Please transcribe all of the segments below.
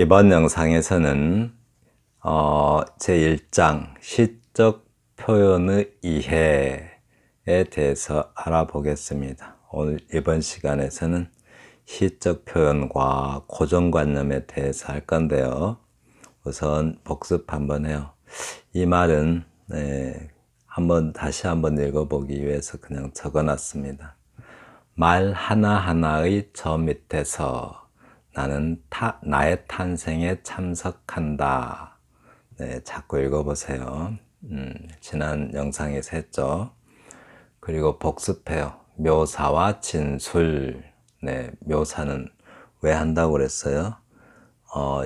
이번 영상에서는 제1장 시적 표현의 이해에 대해서 알아보겠습니다. 오늘 이번 시간에서는 시적 표현과 고정관념에 대해서 할 건데요. 우선 복습 한번 해요. 이 말은 다시 한번 읽어보기 위해서 그냥 적어놨습니다. 말 하나하나의 저 밑에서 나는 나의 탄생에 참석한다. 네, 자꾸 읽어보세요. 지난 영상에서 했죠. 그리고 복습해요. 묘사와 진술. 네, 묘사는 왜 한다고 그랬어요?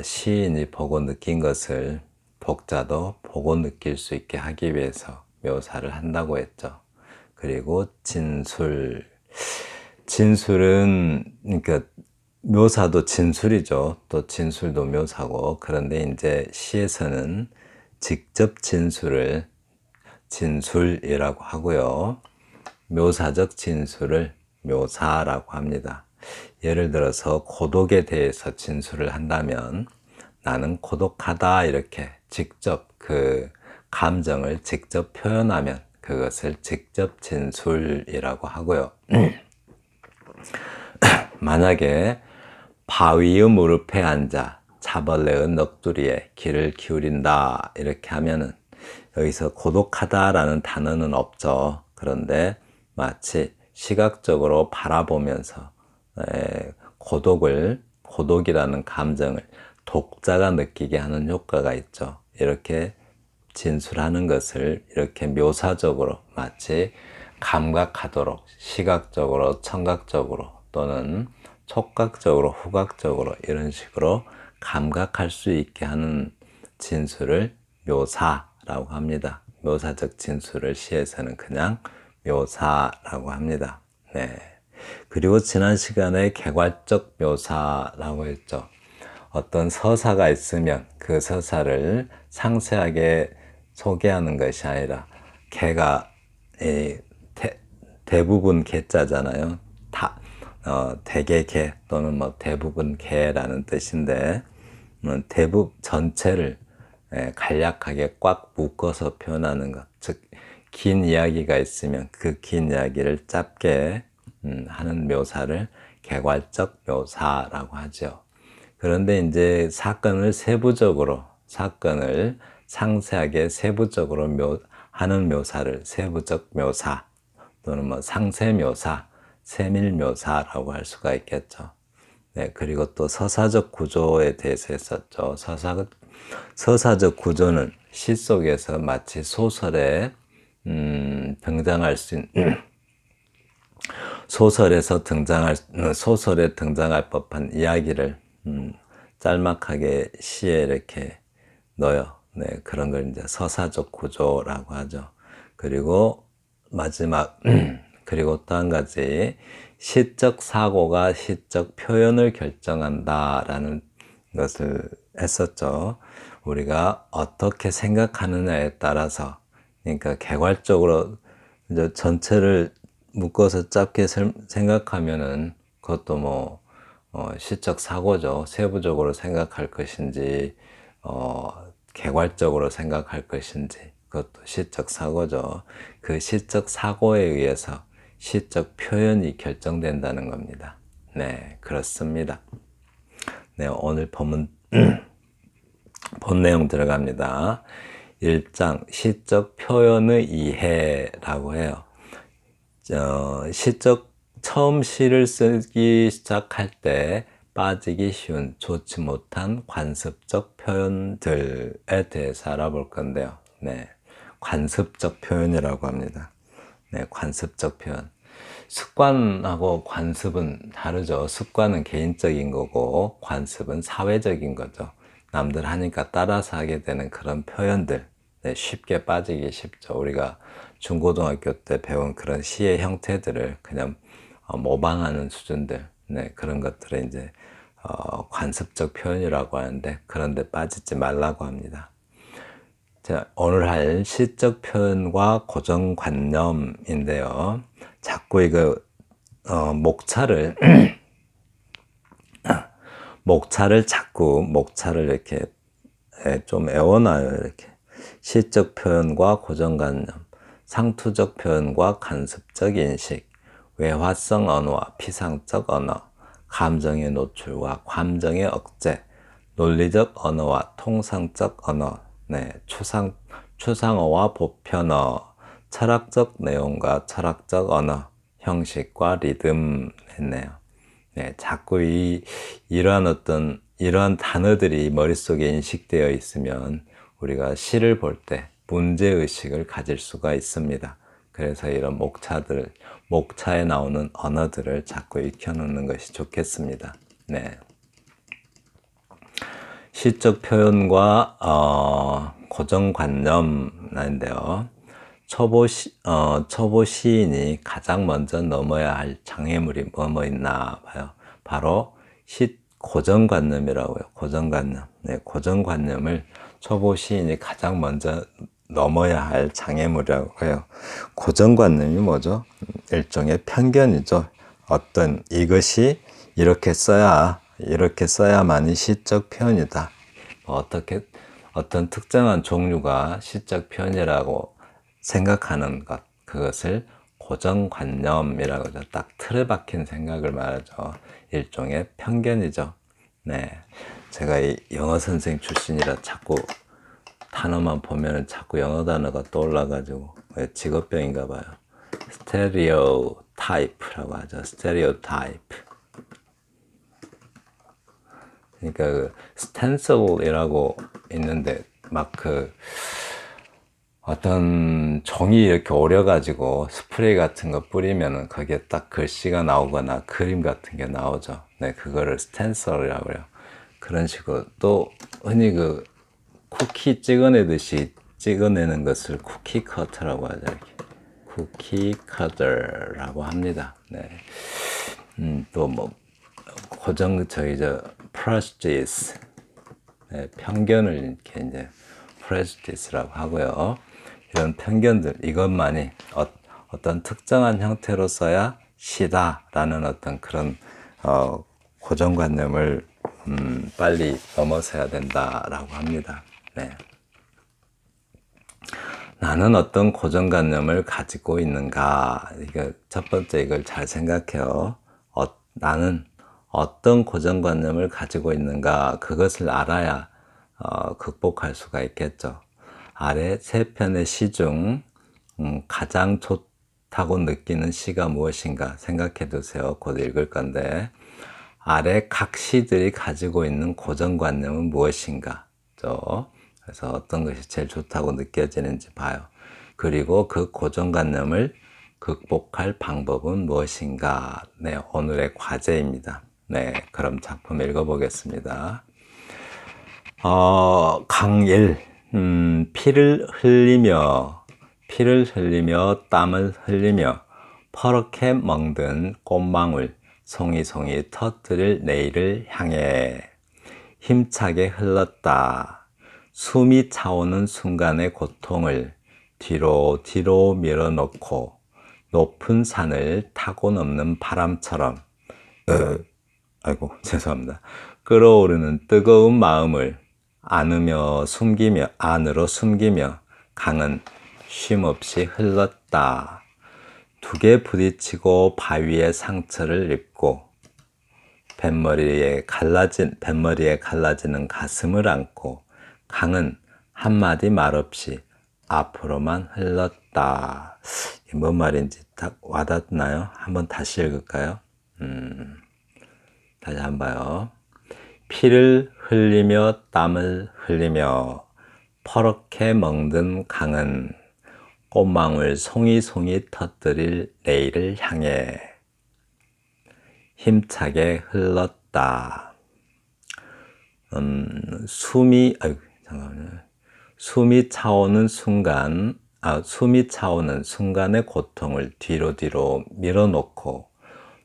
시인이 보고 느낀 것을 독자도 보고 느낄 수 있게 하기 위해서 묘사를 한다고 했죠. 그리고 진술. 진술은 그러니까 묘사도 진술이죠. 또 진술도 묘사고. 그런데 이제 시에서는 직접 진술을 진술이라고 하고요. 묘사적 진술을 묘사라고 합니다. 예를 들어서 고독에 대해서 진술을 한다면 나는 고독하다 이렇게 직접 그 감정을 직접 표현하면 그것을 직접 진술이라고 하고요. 만약에 바위의 무릎에 앉아 차벌레의 넋두리에 귀를 기울인다 이렇게 하면은 여기서 고독하다라는 단어는 없죠. 그런데 마치 시각적으로 바라보면서 고독이라는 감정을 독자가 느끼게 하는 효과가 있죠. 이렇게 진술하는 것을 이렇게 묘사적으로 마치 감각하도록 시각적으로, 청각적으로 또는 촉각적으로, 후각적으로 이런 식으로 감각할 수 있게 하는 진술을 묘사라고 합니다. 묘사적 진술을 시에서는 그냥 묘사라고 합니다. 네. 그리고 지난 시간에 개괄적 묘사라고 했죠. 어떤 서사가 있으면 그 서사를 상세하게 소개하는 것이 아니라 개가 대부분 개자잖아요. 대개 개 또는 뭐 대부분 개라는 뜻인데 전체를 간략하게 꽉 묶어서 표현하는 것. 즉 긴 이야기가 있으면 그 긴 이야기를 짧게 하는 묘사를 개괄적 묘사라고 하죠. 그런데 이제 사건을 상세하게 세부적으로 하는 묘사를 세부적 묘사 또는 뭐 상세 묘사, 세밀 묘사라고 할 수가 있겠죠. 네, 그리고 또 서사적 구조에 대해서 했었죠. 서사적 구조는 시 속에서 마치 소설에 등장할 수 있는 소설에 등장할 법한 이야기를 짤막하게 시에 이렇게 넣어요. 네, 그런 걸 이제 서사적 구조라고 하죠. 그리고 마지막 그리고 또 한 가지 시적 사고가 시적 표현을 결정한다라는 것을 했었죠. 우리가 어떻게 생각하느냐에 따라서 그러니까 개괄적으로 이제 전체를 묶어서 짧게 생각하면은 그것도 뭐 시적 사고죠. 세부적으로 생각할 것인지 개괄적으로 생각할 것인지 그것도 시적 사고죠. 그 시적 사고에 의해서 시적 표현이 결정된다는 겁니다. 네, 그렇습니다. 네, 오늘 본 내용 들어갑니다. 1장 시적 표현의 이해라고 해요. 처음 시를 쓰기 시작할 때 빠지기 쉬운 좋지 못한 관습적 표현들에 대해서 알아볼 건데요. 네, 관습적 표현이라고 합니다. 네, 관습적 표현. 습관하고 관습은 다르죠. 습관은 개인적인 거고 관습은 사회적인 거죠. 남들 하니까 따라서 하게 되는 그런 표현들. 네, 쉽게 빠지기 쉽죠. 우리가 중고등학교 때 배운 그런 시의 형태들을 그냥 모방하는 수준들. 네, 그런 것들을 이제 관습적 표현이라고 하는데 그런데 빠지지 말라고 합니다. 자, 오늘 할 시적 표현과 고정관념인데요. 자꾸 이거 목차를 목차를 이렇게 좀 애워놔요. 이렇게 시적 표현과 고정관념, 상투적 표현과 간섭적 인식, 외화성 언어와 피상적 언어, 감정의 노출과 감정의 억제, 논리적 언어와 통상적 언어, 추상어와 보편어, 철학적 내용과 철학적 언어, 형식과 리듬 했네요. 자꾸 이러한 단어들이 머릿속에 인식되어 있으면 우리가 시를 볼 때 문제의식을 가질 수가 있습니다. 그래서 이런 목차에 나오는 언어들을 자꾸 익혀놓는 것이 좋겠습니다. 시적 표현과 고정관념인데요. 초보 시인이 가장 먼저 넘어야 할 장애물이 뭐뭐 있나 봐요. 바로 고정관념이라고요. 고정관념. 고정관념을 초보 시인이 가장 먼저 넘어야 할 장애물이라고 해요. 고정관념이 뭐죠? 일종의 편견이죠. 이것이 이렇게 써야만이 시적 표현이다. 어떤 특정한 종류가 시적 표현이라고 생각하는 것, 그것을 고정관념이라고 하죠. 딱 틀에 박힌 생각을 말하죠. 일종의 편견이죠. 제가 이 영어 선생 출신이라 자꾸 단어만 보면 자꾸 영어 단어가 떠올라가지고 직업병인가 봐요. 스테레오타입이라고 하죠. 스테레오타입. 그러니까 스텐슬이라고 있는데 어떤 종이 이렇게 오려가지고 스프레이 같은 거 뿌리면은 거기에 딱 글씨가 나오거나 그림 같은 게 나오죠. 그거를 스텐슬이라고 해요. 그런 식으로 또 흔히 쿠키 찍어내듯이 찍어내는 것을 쿠키 커터라고 하죠. 이렇게. 쿠키 커터라고 합니다. 또 prejudice, 편견을 이렇게 이제 prejudice라고 하고요. 이런 편견들, 이것만이 어떤 특정한 형태로 써야 시다라는 어떤 그런 고정관념을 빨리 넘어서야 된다라고 합니다. 나는 어떤 고정관념을 가지고 있는가? 첫 번째 이걸 잘 생각해요. 나는 어떤 고정관념을 가지고 있는가? 그것을 알아야 극복할 수가 있겠죠. 아래 세 편의 시 중 가장 좋다고 느끼는 시가 무엇인가 생각해 두세요. 곧 읽을 건데 아래 각 시들이 가지고 있는 고정관념은 무엇인가? 그래서 어떤 것이 제일 좋다고 느껴지는지 봐요. 그리고 그 고정관념을 극복할 방법은 무엇인가? 오늘의 과제입니다. 그럼 작품 읽어보겠습니다. 강일, 피를 흘리며 땀을 흘리며 퍼렇게 멍든 꽃망울 송이송이 터뜨릴 내일을 향해 힘차게 흘렀다. 숨이 차오는 순간의 고통을 뒤로 밀어놓고 높은 산을 타고 넘는 바람처럼 죄송합니다. 끓어오르는 뜨거운 마음을 안으로 숨기며 강은 쉼없이 흘렀다. 두개 부딪히고 바위에 상처를 입고 뱃머리에 갈라지는 가슴을 안고 강은 한마디 말 없이 앞으로만 흘렀다. 이게 뭔 말인지 딱 와닿나요? 한번 다시 읽을까요? 다시 한번 봐요. 피를 흘리며 땀을 흘리며 퍼렇게 멍든 강은 꽃망울 송이송이 터뜨릴 내일을 향해 힘차게 흘렀다. 숨이 차오는 순간의 고통을 뒤로 밀어놓고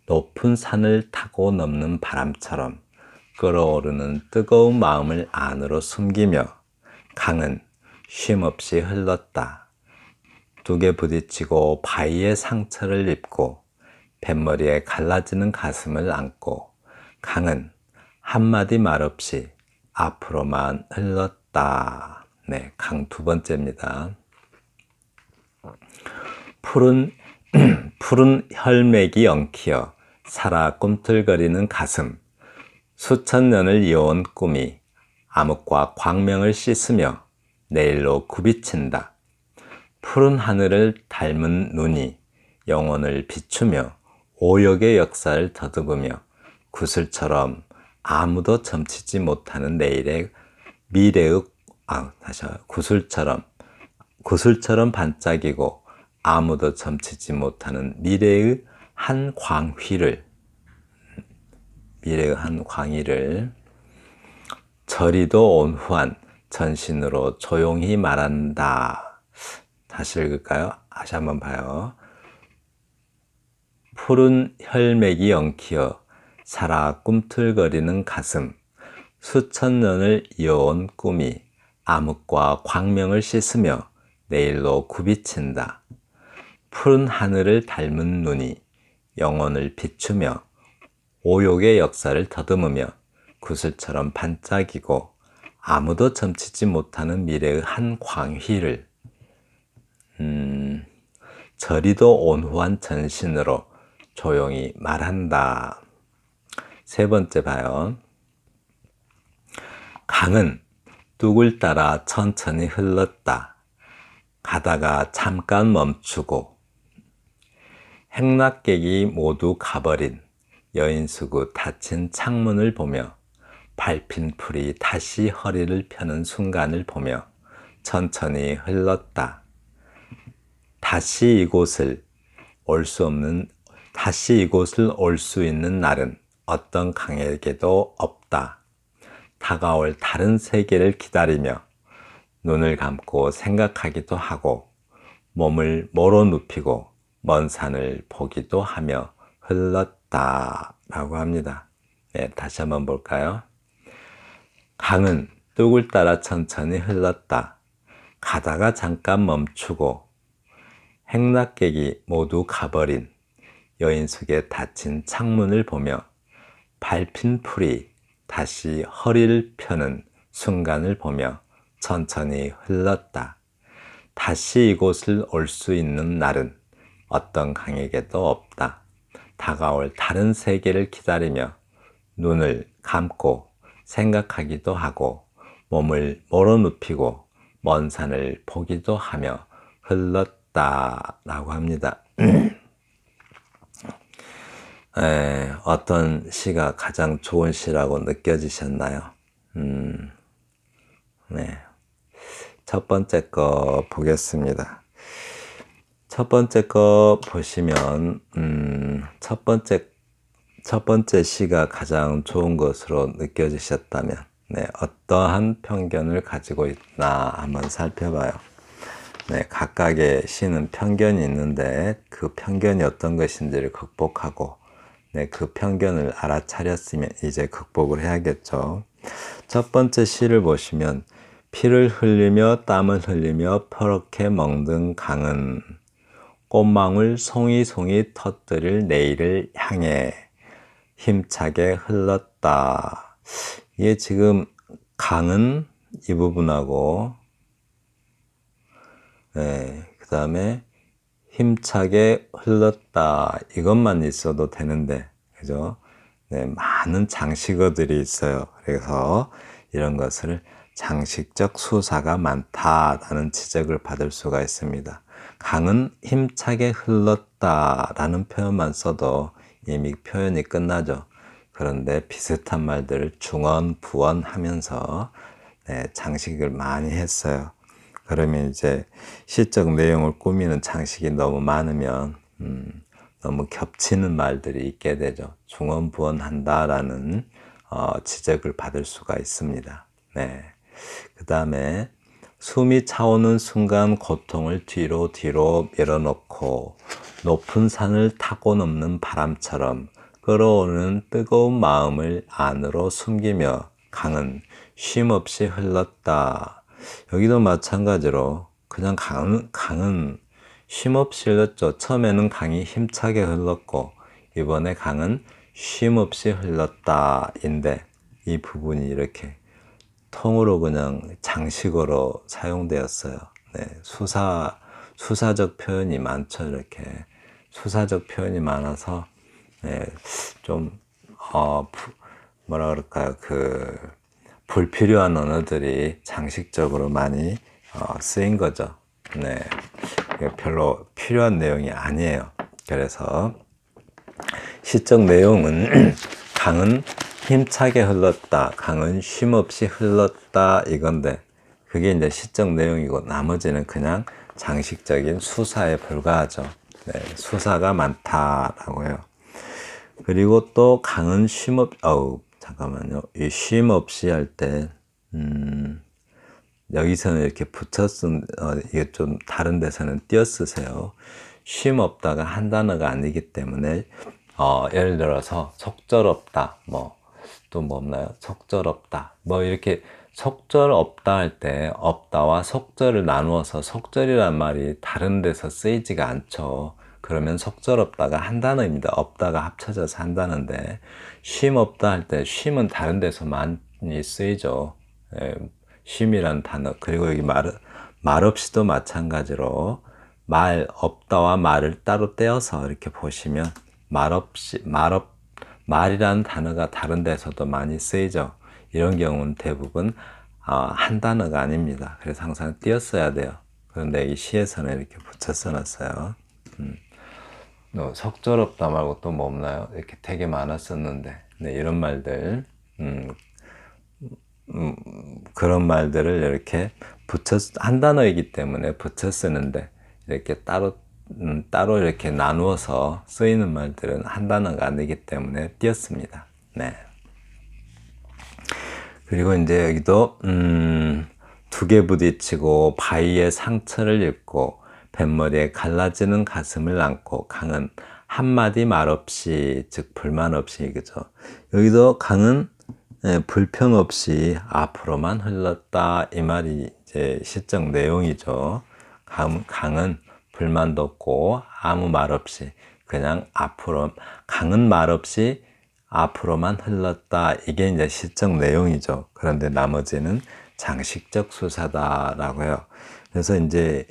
높은 산을 타고 넘는 바람처럼 끓어오르는 뜨거운 마음을 안으로 숨기며 강은 쉼없이 흘렀다. 두개 부딪히고 바위에 상처를 입고 뱃머리에 갈라지는 가슴을 안고 강은 한마디 말 없이 앞으로만 흘렀다. 네, 강 두 번째입니다. 푸른 혈맥이 엉키어 살아 꿈틀거리는 가슴, 수천 년을 이어온 꿈이 암흑과 광명을 씻으며 내일로 굽이친다. 푸른 하늘을 닮은 눈이 영혼을 비추며 오역의 역사를 더듬으며 구슬처럼 아무도 점치지 못하는 내일의 미래의 구슬처럼 반짝이고 아무도 점치지 못하는 미래의 한 광희를 저리도 온후한 전신으로 조용히 말한다. 다시 읽을까요? 다시 한번 봐요. 푸른 혈맥이 엉키어 살아 꿈틀거리는 가슴, 수천 년을 이어온 꿈이 암흑과 광명을 씻으며 내일로 굽이친다. 푸른 하늘을 닮은 눈이 영혼을 비추며 오욕의 역사를 더듬으며 구슬처럼 반짝이고 아무도 점치지 못하는 미래의 한 광희를 저리도 온후한 전신으로 조용히 말한다. 세 번째 봐요. 강은 뚝을 따라 천천히 흘렀다. 가다가 잠깐 멈추고 행락객이 모두 가버린 여인수구 닫힌 창문을 보며 밟힌 풀이 다시 허리를 펴는 순간을 보며 천천히 흘렀다. 다시 이곳을 올 수 있는 날은 어떤 강에게도 없다. 다가올 다른 세계를 기다리며 눈을 감고 생각하기도 하고 몸을 모로 눕히고 먼 산을 보기도 하며 흘렀다 라고 합니다. 네, 다시 한번 볼까요? 강은 뚝을 따라 천천히 흘렀다. 가다가 잠깐 멈추고 행락객이 모두 가버린 여인숙에 닫힌 창문을 보며 밟힌 풀이 다시 허리를 펴는 순간을 보며 천천히 흘렀다. 다시 이곳을 올 수 있는 날은 어떤 강에게도 없다. 다가올 다른 세계를 기다리며 눈을 감고 생각하기도 하고 몸을 모로 눕히고 먼 산을 보기도 하며 흘렀다 라고 합니다. 어떤 시가 가장 좋은 시라고 느껴지셨나요? 네. 첫 번째 거 보겠습니다. 첫 번째 거 보시면 첫 번째 시가 가장 좋은 것으로 느껴지셨다면 어떠한 편견을 가지고 있나 한번 살펴봐요. 각각의 시는 편견이 있는데 그 편견이 어떤 것인지를 극복하고 그 편견을 알아차렸으면 이제 극복을 해야겠죠. 첫 번째 시를 보시면 피를 흘리며 땀을 흘리며 퍼렇게 멍든 강은 꽃망울 송이송이 터뜨릴 내일을 향해 힘차게 흘렀다. 이게 지금 강은 이 부분하고 그 다음에 힘차게 흘렀다 이것만 있어도 되는데 그죠? 많은 장식어들이 있어요. 그래서 이런 것을 장식적 수사가 많다라는 지적을 받을 수가 있습니다. 강은 힘차게 흘렀다라는 표현만 써도 이미 표현이 끝나죠. 그런데 비슷한 말들을 중언, 부언 하면서 장식을 많이 했어요. 그러면 이제 시적 내용을 꾸미는 장식이 너무 많으면 너무 겹치는 말들이 있게 되죠. 중언부언한다라는 지적을 받을 수가 있습니다. 그 다음에 숨이 차오는 순간 고통을 뒤로 밀어놓고 높은 산을 타고 넘는 바람처럼 끌어오는 뜨거운 마음을 안으로 숨기며 강은 쉼없이 흘렀다. 여기도 마찬가지로 그냥 강은 쉼없이 흘렀죠. 처음에는 강이 힘차게 흘렀고 이번에 강은 쉼없이 흘렀다인데 이 부분이 이렇게 통으로 그냥 장식어로 사용되었어요. 네, 수사적 표현이 많죠. 이렇게 수사적 표현이 많아서 네, 좀 뭐라 그럴까요? 불필요한 언어들이 장식적으로 많이 쓰인 거죠. 네, 별로 필요한 내용이 아니에요. 그래서 시적 내용은 강은 힘차게 흘렀다, 강은 쉼없이 흘렀다 이건데 그게 이제 시적 내용이고 나머지는 그냥 장식적인 수사에 불과하죠. 네, 수사가 많다라고요. 그리고 또 강은 잠깐만요. 이 쉼 없이 할 때, 여기서는 이렇게 이게 좀 다른 데서는 띄어 쓰세요. 쉼 없다가 한 단어가 아니기 때문에, 예를 들어서 속절없다, 또 뭐 없나요? 속절없다. 이렇게 속절없다 할 때, 없다와 속절을 나누어서 속절이란 말이 다른 데서 쓰이지가 않죠. 그러면 속절없다가 한 단어입니다. 없다가 합쳐져서 한 단어인데, 쉼 없다 할 때, 쉼은 다른 데서 많이 쓰이죠. 예, 쉼이란 단어. 그리고 여기 말 없이도 마찬가지로, 없다와 말을 따로 떼어서 이렇게 보시면, 말이라는 단어가 다른 데서도 많이 쓰이죠. 이런 경우는 대부분 한 단어가 아닙니다. 그래서 항상 띄었어야 돼요. 그런데 이 시에서는 이렇게 붙여 써놨어요. 속절없다 말고 또 뭐 없나요? 이렇게 되게 많았었는데 네, 이런 말들 그런 말들을 이렇게 한 단어이기 때문에 붙여 쓰는데 이렇게 따로 이렇게 나누어서 쓰이는 말들은 한 단어가 아니기 때문에 띄었습니다. 네. 그리고 이제 여기도 두 개 부딪히고 바위에 상처를 입고 뱃머리에 갈라지는 가슴을 안고 강은 한마디 말 없이, 즉 불만 없이, 그죠? 여기도 강은 불평 없이 앞으로만 흘렀다 이 말이 이제 시적 내용이죠. 강은 불만도 없고 아무 말 없이 그냥 강은 말 없이 앞으로만 흘렀다 이게 이제 시적 내용이죠. 그런데 나머지는 장식적 수사다라고요. 그래서 이제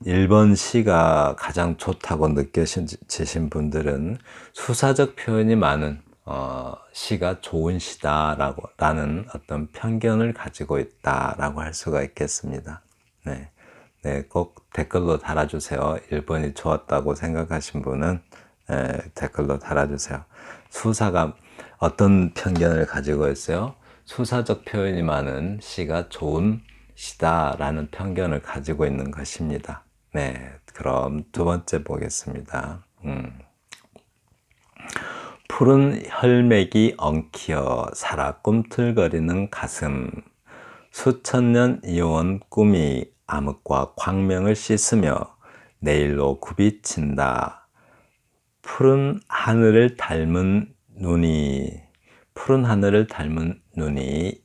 1번 시가 가장 좋다고 느껴지신 분들은 수사적 표현이 많은 시가 좋은 시다라는 어떤 편견을 가지고 있다라고 할 수가 있겠습니다. 네. 네, 꼭 댓글로 달아주세요. 1번이 좋았다고 생각하신 분은 댓글로 달아주세요. 수사가 어떤 편견을 가지고 있어요? 수사적 표현이 많은 시가 좋은 시다라는 편견을 가지고 있는 것입니다. 네, 그럼 두 번째 보겠습니다. 푸른 혈맥이 엉키어 살아 꿈틀거리는 가슴, 수천 년 이어온 꿈이 암흑과 광명을 씻으며 내일로 굽이친다. 푸른 하늘을 닮은 눈이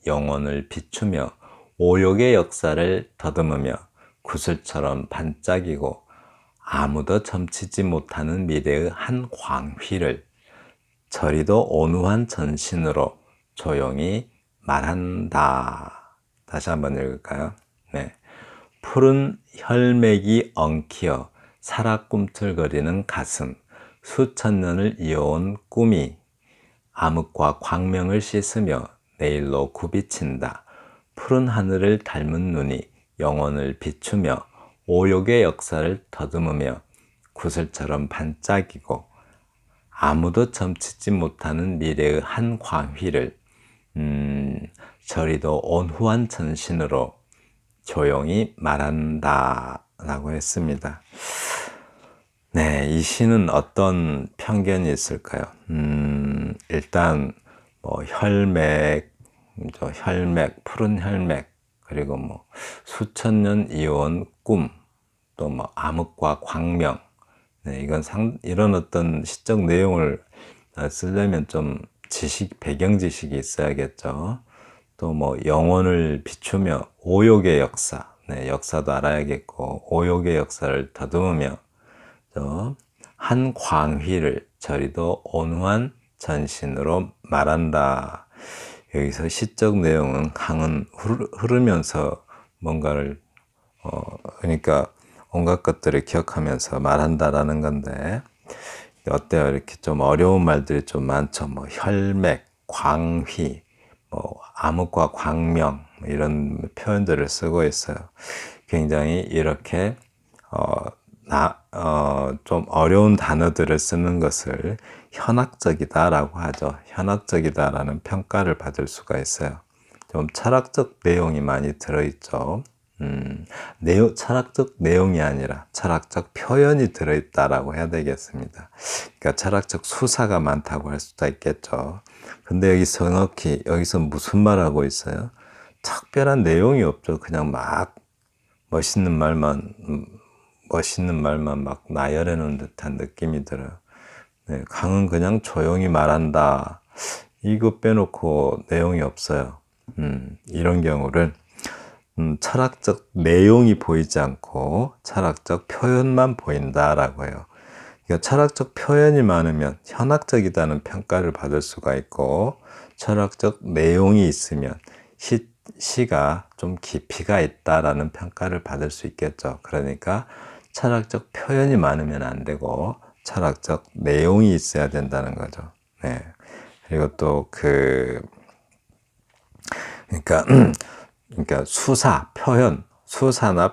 영혼을 비추며 오욕의 역사를 더듬으며 구슬처럼 반짝이고 아무도 점치지 못하는 미래의 한 광휘를 저리도 온후한 전신으로 조용히 말한다. 다시 한번 읽을까요? 네. 푸른 혈맥이 엉키어 살아 꿈틀거리는 가슴, 수천 년을 이어온 꿈이 암흑과 광명을 씻으며 내일로 굽이친다. 푸른 하늘을 닮은 눈이 영혼을 비추며 오욕의 역사를 더듬으며 구슬처럼 반짝이고 아무도 점치지 못하는 미래의 한 광휘를 저리도 온후한 전신으로 조용히 말한다 라고 했습니다. 네, 이 시는 어떤 편견이 있을까요? 일단 푸른 혈맥, 그리고 수천 년 이어온 꿈, 또 암흑과 광명. 네, 이런 어떤 시적 내용을 쓰려면 좀 배경 지식이 있어야겠죠. 또 영혼을 비추며 오욕의 역사, 네, 역사도 알아야겠고, 오욕의 역사를 더듬으며, 한 광휘를 저리도 온후한 전신으로 말한다. 여기서 시적 내용은 강은 흐르면서 뭔가를 그러니까 온갖 것들을 기억하면서 말한다라는 건데 어때요? 이렇게 좀 어려운 말들이 좀 많죠. 뭐 혈맥, 광휘, 뭐 암흑과 광명 이런 표현들을 쓰고 있어요. 굉장히 이렇게 좀 어려운 단어들을 쓰는 것을 현학적이다라고 하죠. 현학적이다라는 평가를 받을 수가 있어요. 좀 철학적 내용이 많이 들어있죠. 철학적 내용이 아니라 철학적 표현이 들어있다라고 해야 되겠습니다. 그러니까 철학적 수사가 많다고 할 수도 있겠죠. 근데 여기서 무슨 말하고 있어요? 특별한 내용이 없죠. 그냥 막 멋있는 말만 막 나열해 놓은 듯한 느낌이 들어요. 네, 강은 그냥 조용히 말한다. 이거 빼놓고 내용이 없어요. 이런 경우를 철학적 내용이 보이지 않고 철학적 표현만 보인다라고 해요. 그러니까 철학적 표현이 많으면 현학적이다는 평가를 받을 수가 있고 철학적 내용이 있으면 시가 좀 깊이가 있다라는 평가를 받을 수 있겠죠. 그러니까 철학적 표현이 많으면 안 되고 철학적 내용이 있어야 된다는 거죠. 네. 그리고 또 그러니까 수사나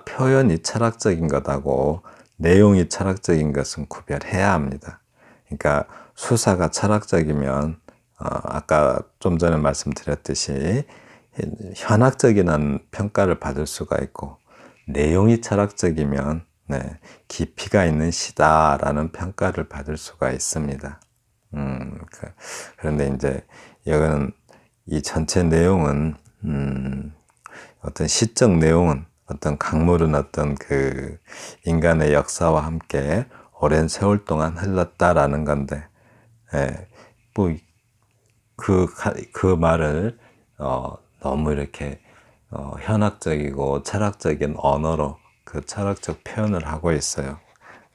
표현이 철학적인 것하고 내용이 철학적인 것은 구별해야 합니다. 그러니까 수사가 철학적이면 아까 좀 전에 말씀드렸듯이 현학적이라는 평가를 받을 수가 있고 내용이 철학적이면 깊이가 있는 시다라는 평가를 받을 수가 있습니다. 그런데 이제 이거는 이 전체 내용은 어떤 시적 내용은 어떤 강물은 어떤 그 인간의 역사와 함께 오랜 세월 동안 흘렀다라는 건데, 뭐 그 말을 너무 이렇게 현학적이고 철학적인 언어로 그 철학적 표현을 하고 있어요.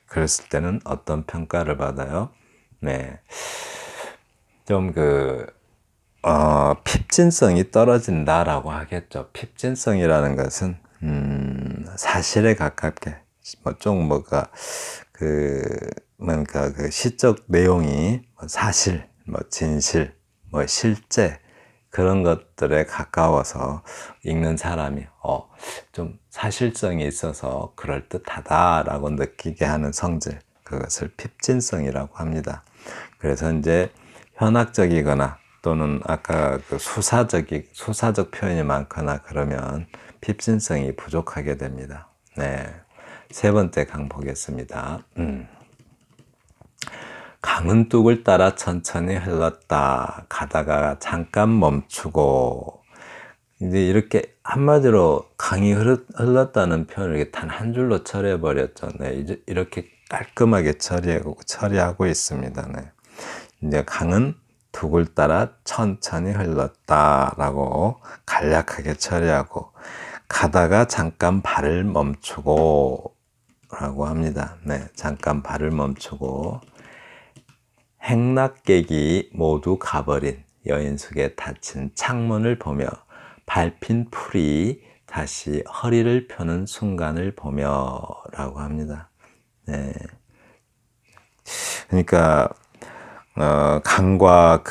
그랬을 때는 어떤 평가를 받아요? 네, 좀 핍진성이 떨어진다라고 하겠죠. 핍진성이라는 것은 사실에 가깝게 뭔가 그 시적 내용이 사실, 진실, 실제 그런 것들에 가까워서 읽는 사람이 좀 사실성이 있어서 그럴듯하다라고 느끼게 하는 성질, 그것을 핍진성이라고 합니다. 그래서 이제 현학적이거나 또는 아까 그 수사적 표현이 많거나 그러면 핍진성이 부족하게 됩니다. 네. 세 번째 강 보겠습니다. 강은 뚝을 따라 천천히 흘렀다. 가다가 잠깐 멈추고. 이제 이렇게 한마디로 강이 흘렀다는 표현을 이렇게 단 한 줄로 처리해 버렸죠. 네. 이제 이렇게 깔끔하게 처리하고 있습니다. 네. 이제 강은 뚝을 따라 천천히 흘렀다라고 간략하게 처리하고 가다가 잠깐 발을 멈추고 라고 합니다. 네, 잠깐 발을 멈추고 행락객이 모두 가버린 여인숙의 닫힌 창문을 보며 밟힌 풀이 다시 허리를 펴는 순간을 보며 라고 합니다. 네. 그러니까 강과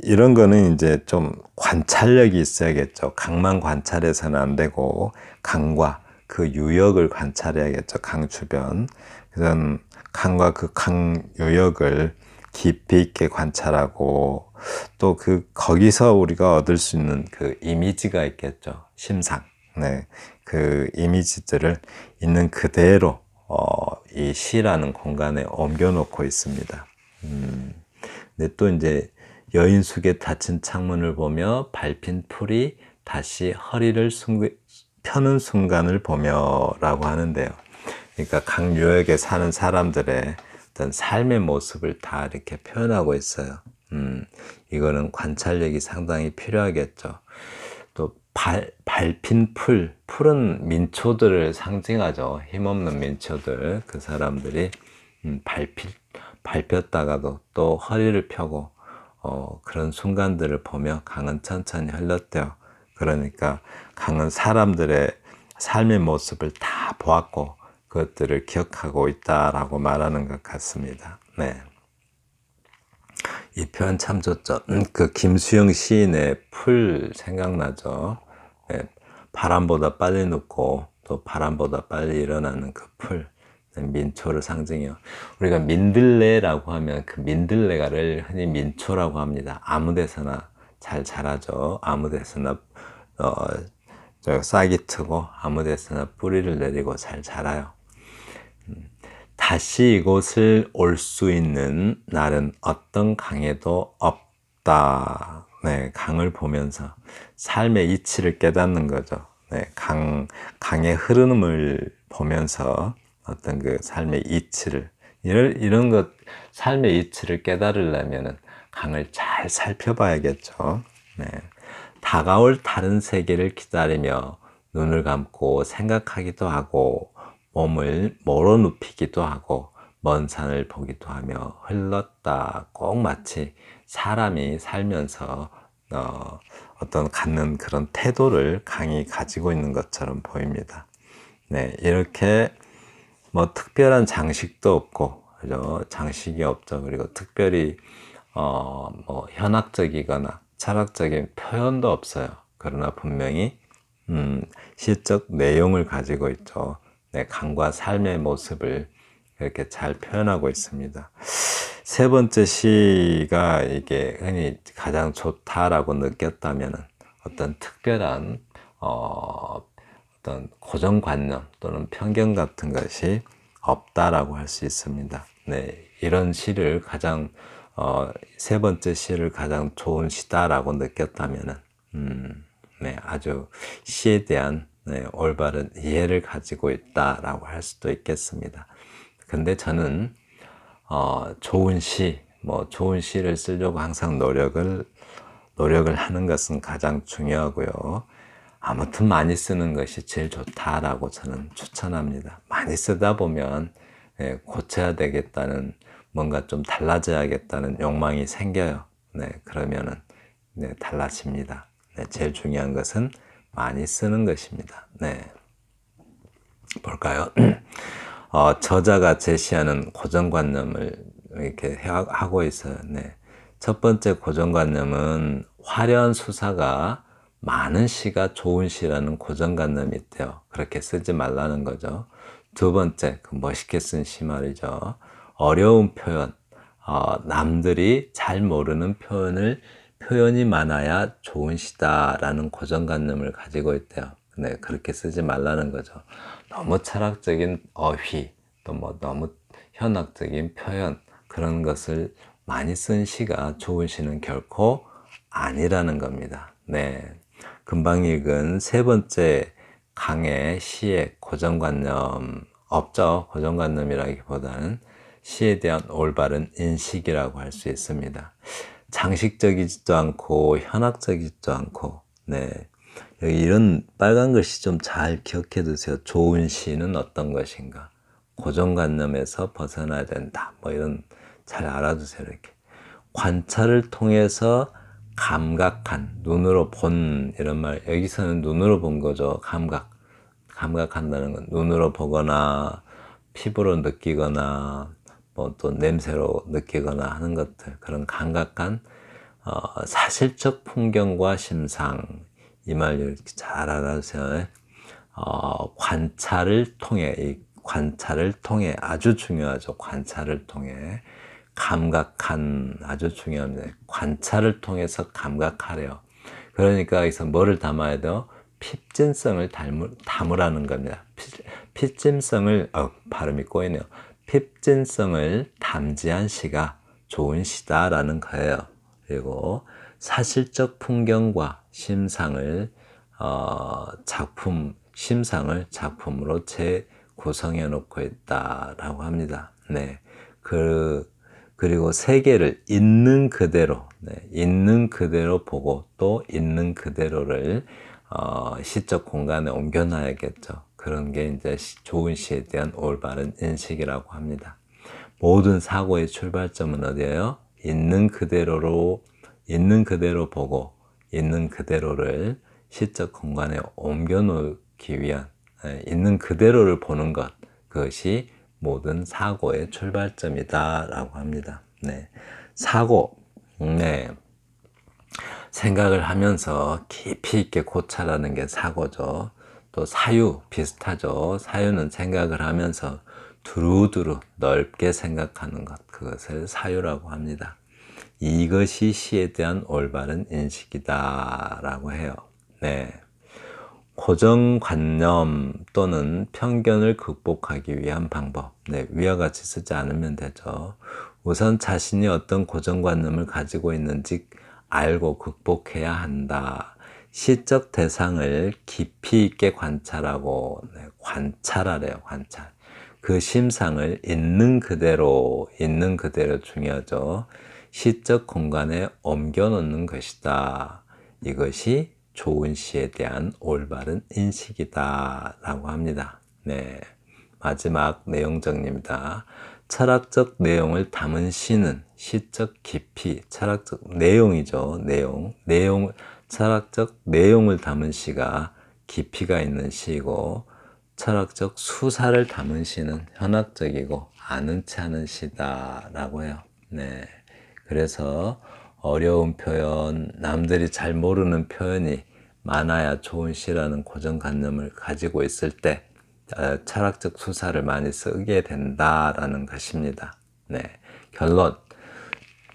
이런 거는 이제 좀 관찰력이 있어야겠죠. 강만 관찰해서는 안 되고 강과 그 유역을 관찰해야겠죠. 강 주변. 그래서 강과 그 강 유역을 깊이 있게 관찰하고 또 거기서 우리가 얻을 수 있는 그 이미지가 있겠죠. 심상. 네. 그 이미지들을 있는 그대로 이 시라는 공간에 옮겨 놓고 있습니다. 근데 또 이제 여인숙의 닫힌 창문을 보며 밟힌 풀이 다시 허리를 펴는 순간을 보며 라고 하는데요. 그러니까 강 유역에 사는 사람들의 어떤 삶의 모습을 다 이렇게 표현하고 있어요. 이거는 관찰력이 상당히 필요하겠죠. 또 밟힌 풀은 민초들을 상징하죠. 힘없는 민초들, 그 사람들이 밟혔다가도 또 허리를 펴고 그런 순간들을 보며 강은 천천히 흘렀대요. 그러니까 강은 사람들의 삶의 모습을 다 보았고 그것들을 기억하고 있다라고 말하는 것 같습니다. 네. 이 표현 참 좋죠. 그 김수영 시인의 풀 생각나죠? 네. 바람보다 빨리 눕고 또 바람보다 빨리 일어나는 그 풀. 네, 민초를 상징해요. 우리가 민들레라고 하면 그 민들레가를 흔히 민초라고 합니다. 아무 데서나 잘 자라죠. 아무 데서나 싹이 트고 아무 데서나 뿌리를 내리고 잘 자라요. 다시 이곳을 올 수 있는 날은 어떤 강에도 없다. 네, 강을 보면서 삶의 이치를 깨닫는 거죠. 네, 강의 흐름을 보면서 어떤 그 삶의 이치를, 이런 것, 삶의 이치를 깨달으려면은 강을 잘 살펴봐야겠죠. 네. 다가올 다른 세계를 기다리며 눈을 감고 생각하기도 하고 몸을 몰아눕히기도 하고 먼 산을 보기도 하며 흘렀다. 꼭 마치 사람이 살면서 어떤 갖는 그런 태도를 강이 가지고 있는 것처럼 보입니다. 네, 이렇게 뭐 특별한 장식도 없고, 그죠? 장식이 없죠. 그리고 특별히 뭐 현학적이거나 철학적인 표현도 없어요. 그러나 분명히 시적 내용을 가지고 있죠. 네, 강과 삶의 모습을 이렇게 잘 표현하고 있습니다. 세 번째 시가 이게 흔히 가장 좋다라고 느꼈다면 어떤 특별한 어떤 고정관념 또는 편견 같은 것이 없다라고 할 수 있습니다. 네, 이런 시를 가장 세 번째 시를 가장 좋은 시다라고 느꼈다면은 네, 아주 시에 대한 네, 올바른 이해를 가지고 있다라고 할 수도 있겠습니다. 근데 저는 좋은 시, 뭐 좋은 시를 쓰려고 항상 노력을 하는 것은 가장 중요하고요. 아무튼 많이 쓰는 것이 제일 좋다라고 저는 추천합니다. 많이 쓰다 보면 고쳐야 되겠다는 뭔가 좀 달라져야겠다는 욕망이 생겨요. 네, 그러면은 네, 달라집니다. 네, 제일 중요한 것은 많이 쓰는 것입니다. 네, 볼까요? 저자가 제시하는 고정관념을 이렇게 하고 있어요. 네. 첫 번째 고정관념은 화려한 수사가 많은 시가 좋은 시라는 고정관념이 있대요. 그렇게 쓰지 말라는 거죠. 두 번째, 그 멋있게 쓴 시 말이죠. 어려운 표현, 남들이 잘 모르는 표현이 많아야 좋은 시다라는 고정관념을 가지고 있대요. 네, 그렇게 쓰지 말라는 거죠. 너무 철학적인 어휘, 또 뭐 너무 현학적인 표현, 그런 것을 많이 쓴 시가 좋은 시는 결코 아니라는 겁니다. 네. 금방 읽은 세 번째 강의 시의 고정관념 없죠. 고정관념이라기보다는 시에 대한 올바른 인식이라고 할 수 있습니다. 장식적이지도 않고 현학적이지도 않고, 네. 여기 이런 빨간 글씨 좀 잘 기억해 두세요. 좋은 시는 어떤 것인가? 고정관념에서 벗어나야 된다. 뭐 이런 잘 알아두세요. 이렇게 관찰을 통해서 감각한, 눈으로 본 이런 말, 여기서는 눈으로 본 거죠. 감각한다는 건 눈으로 보거나 피부로 느끼거나 뭐 또 냄새로 느끼거나 하는 것들, 그런 감각한 사실적 풍경과 심상, 이 말 이렇게 잘 알아주세요. 관찰을 통해, 이 관찰을 통해 아주 중요하죠. 관찰을 통해 감각한, 아주 중요합니다. 관찰을 통해서 감각하래요. 그러니까 여기서 뭐를 담아야 돼요? 핍진성을 담으라는 겁니다. 핍진성을, 발음이 꼬이네요. 핍진성을 담지한 시가 좋은 시다라는 거예요. 그리고 사실적 풍경과 심상을 심상을 작품으로 재구성해 놓고 있다라고 합니다. 네. 그리고 세계를 있는 그대로, 네, 있는 그대로 보고 또 있는 그대로를 시적 공간에 옮겨놔야겠죠. 그런 게 이제 좋은 시에 대한 올바른 인식이라고 합니다. 모든 사고의 출발점은 어디예요? 있는 그대로 보고 있는 그대로를 시적 공간에 옮겨 놓기 위한 있는 그대로를 보는 것, 그것이 모든 사고의 출발점이다 라고 합니다. 네. 사고, 네. 생각을 하면서 깊이 있게 고찰하는 게 사고죠. 또 사유 비슷하죠. 사유는 생각을 하면서 두루두루 넓게 생각하는 것, 그것을 사유라고 합니다. 이것이 시에 대한 올바른 인식이다 라고 해요. 네. 고정관념 또는 편견을 극복하기 위한 방법. 네, 위와 같이 쓰지 않으면 되죠. 우선 자신이 어떤 고정관념을 가지고 있는지 알고 극복해야 한다. 시적 대상을 깊이 있게 관찰하고, 네, 관찰하래요, 관찰. 그 심상을 있는 그대로 중요하죠. 시적 공간에 옮겨 놓는 것이다. 이것이 좋은 시에 대한 올바른 인식이다 라고 합니다. 네, 마지막 내용 정리입니다. 철학적 내용을 담은 시는 시적 깊이, 철학적 내용이죠. 철학적 내용을 담은 시가 깊이가 있는 시이고, 철학적 수사를 담은 시는 현학적이고 아는 체 하는 시다 라고 해요. 네. 그래서 어려운 표현, 남들이 잘 모르는 표현이 많아야 좋은 시라는 고정관념을 가지고 있을 때 철학적 수사를 많이 쓰게 된다라는 것입니다. 네. 결론,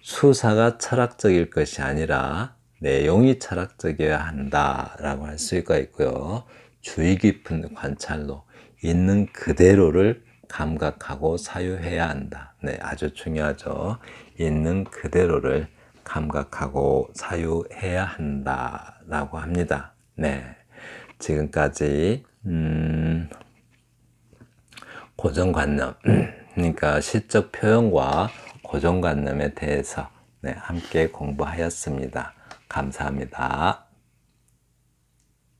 수사가 철학적일 것이 아니라 내용이 철학적이어야 한다라고 할 수가 있고요. 주의 깊은 관찰로 있는 그대로를 감각하고 사유해야 한다. 네, 아주 중요하죠. 있는 그대로를 감각하고 사유해야 한다라고 합니다. 네, 지금까지 고정관념, 그러니까 시적 표현과 고정관념에 대해서 함께 공부하였습니다. 감사합니다.